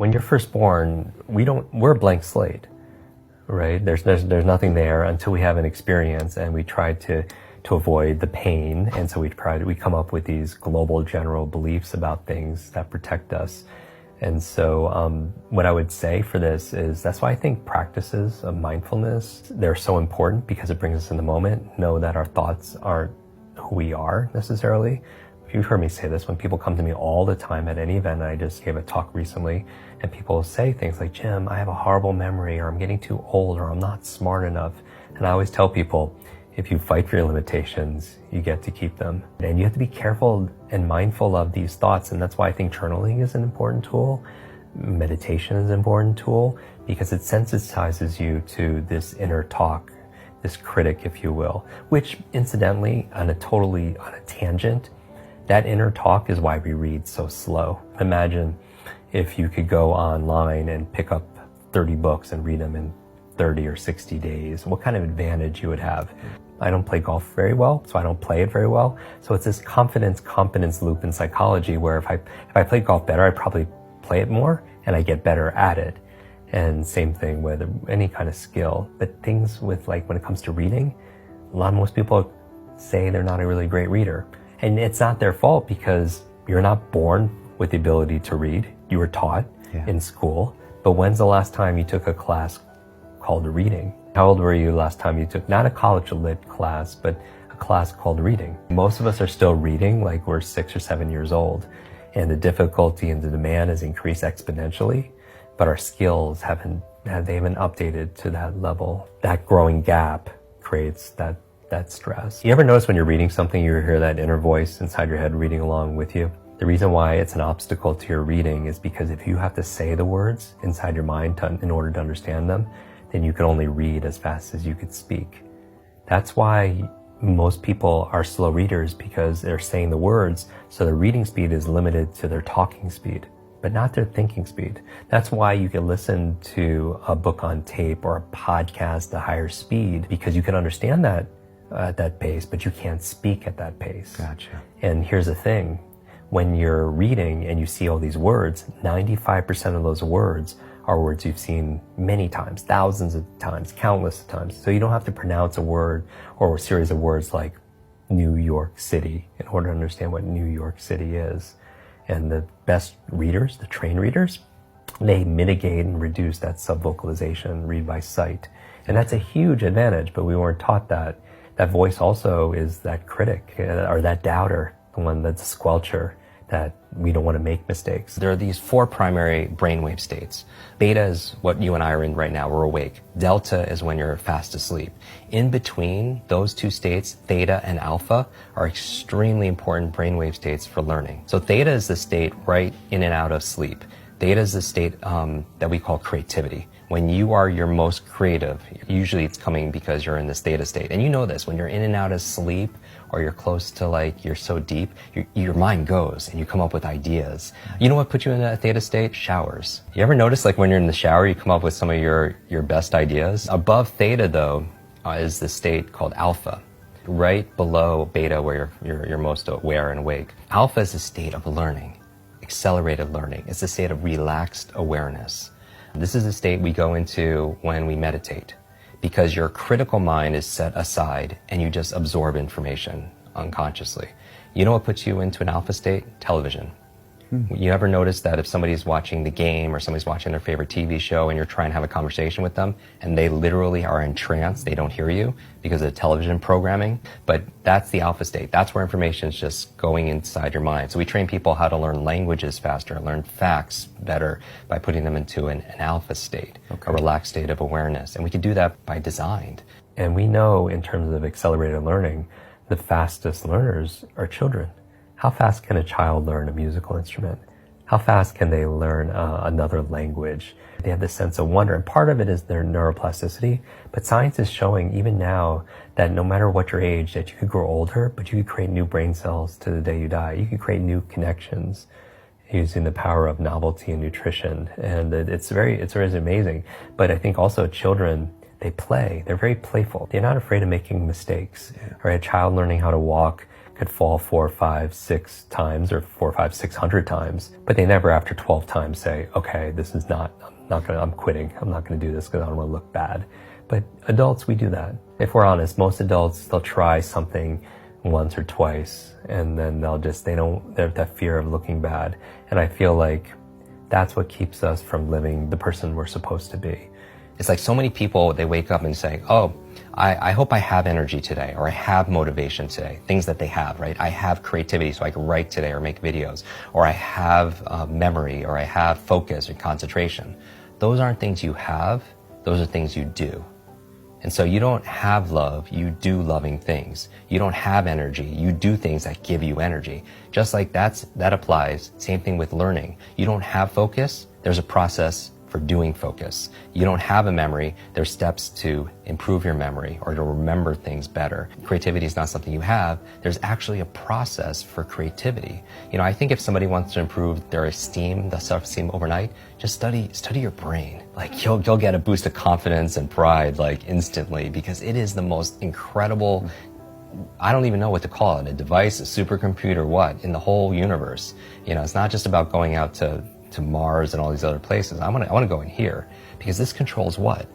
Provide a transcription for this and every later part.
When you're first born, we're a blank slate, right? There's nothing there until we have an experience, and we try to avoid the pain. And so we come up with these global general beliefs about things that protect us. And so what I would say for this is that's why I think practices of mindfulness, they're so important, because it brings us in the moment. Know that our thoughts aren't who we are necessarily. You've heard me say this when people come to me all the time at any event. I just gave a talk recently, and people say things like, Jim, I have a horrible memory, or I'm getting too old, or I'm not smart enough. And I always tell people, if you fight for your limitations, you get to keep them. And you have to be careful and mindful of these thoughts. And that's why I think journaling is an important tool. Meditation is an important tool, because it sensitizes you to this inner talk, this critic, if you will, which incidentally, on a tangent, that inner talk is why we read so slow. Imagine if you could go online and pick up 30 books and read them in 30 or 60 days, what kind of advantage you would have. I don't play golf very well, so I don't play it very well. So it's this confidence-competence loop in psychology where if I played golf better, I'd probably play it more and I get better at it. And same thing with any kind of skill. But things with, like, when it comes to reading, most people say they're not a really great reader. And it's not their fault, because you're not born with the ability to read. You were taught in school. But when's the last time you took a class called reading? How old were you last time you took, not a college lit class, but a class called reading? Most of us are still reading like we're 6 or 7 years old. And the difficulty and the demand has increased exponentially, but our skills haven't updated to that level. That growing gap creates that stress. You ever notice when you're reading something, you hear that inner voice inside your head reading along with you? The reason why it's an obstacle to your reading is because if you have to say the words inside your mind in order to understand them, then you can only read as fast as you could speak. That's why most people are slow readers, because they're saying the words, so their reading speed is limited to their talking speed, but not their thinking speed. That's why you can listen to a book on tape or a podcast at a higher speed, because you can understand that at that pace, but you can't speak at that pace. Gotcha. And here's the thing. When you're reading and you see all these words, 95% of those words are words you've seen many times, thousands of times, countless of times. So you don't have to pronounce a word or a series of words like New York City in order to understand what New York City is. And the best readers, the trained readers, they mitigate and reduce that subvocalization, read by sight. And that's a huge advantage, but we weren't taught that. That voice also is that critic or that doubter, the one that's a squelcher, that we don't want to make mistakes. There are these 4 primary brainwave states. Beta is what you and I are in right now, we're awake. Delta is when you're fast asleep. In between those 2 states, theta and alpha, are extremely important brainwave states for learning. So theta is the state right in and out of sleep. Theta is the state that we call creativity. When you are your most creative, usually it's coming because you're in this theta state. And you know this, when you're in and out of sleep, or you're close to, like, you're so deep, your mind goes and you come up with ideas. You know what puts you in a theta state? Showers. You ever notice, like, when you're in the shower, you come up with some of your best ideas? Above theta, though, is the state called alpha, right below beta, where you're most aware and awake. Alpha is a state of learning, accelerated learning. It's a state of relaxed awareness. This is a state we go into when we meditate, because your critical mind is set aside and you just absorb information unconsciously. You know what puts you into an alpha state? Television. You ever notice that if somebody's watching the game or somebody's watching their favorite TV show and you're trying to have a conversation with them and they literally are in trance, they don't hear you because of the television programming? But that's the alpha state. That's where information is just going inside your mind. So we train people how to learn languages faster, learn facts better by putting them into an alpha state, a relaxed state of awareness. And we can do that by design. And we know, in terms of accelerated learning, the fastest learners are children. How fast can a child learn a musical instrument? How fast can they learn another language? They have this sense of wonder, and part of it is their neuroplasticity. But science is showing even now that no matter what your age, that you could grow older, but you could create new brain cells to the day you die. You could create new connections using the power of novelty and nutrition. And it's very amazing. But I think also children, they play. They're very playful. They're not afraid of making mistakes. Right? A child learning how to walk could fall 4, 5, 6 times or 4, 5, 600 times, but they never after 12 times say, okay, this is I'm quitting. I'm not going to do this because I don't want to look bad. But adults, we do that. If we're honest, most adults, they'll try something once or twice and then they have that fear of looking bad. And I feel like that's what keeps us from living the person we're supposed to be. It's like so many people, they wake up and say, oh, I hope I have energy today, or I have motivation today, things that they have, right? I have creativity so I can write today or make videos, or I have memory, or I have focus or concentration. Those aren't things you have, those are things you do. And so you don't have love, you do loving things. You don't have energy, you do things that give you energy. Just like that applies, same thing with learning. You don't have focus, there's a process for doing focus. You don't have a memory, there's steps to improve your memory or to remember things better. Creativity is not something you have, there's actually a process for creativity. I think if somebody wants to improve their esteem, the self-esteem overnight, just study your brain. Like you'll get a boost of confidence and pride like instantly, because it is the most incredible, I don't even know what to call it, a device, a supercomputer, what, in the whole universe. It's not just about going out to Mars and all these other places. I want to go in here, because this controls what?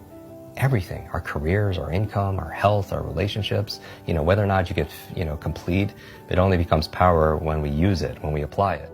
Everything. Our careers, our income, our health, our relationships, whether or not you get, complete, it only becomes power when we use it, when we apply it.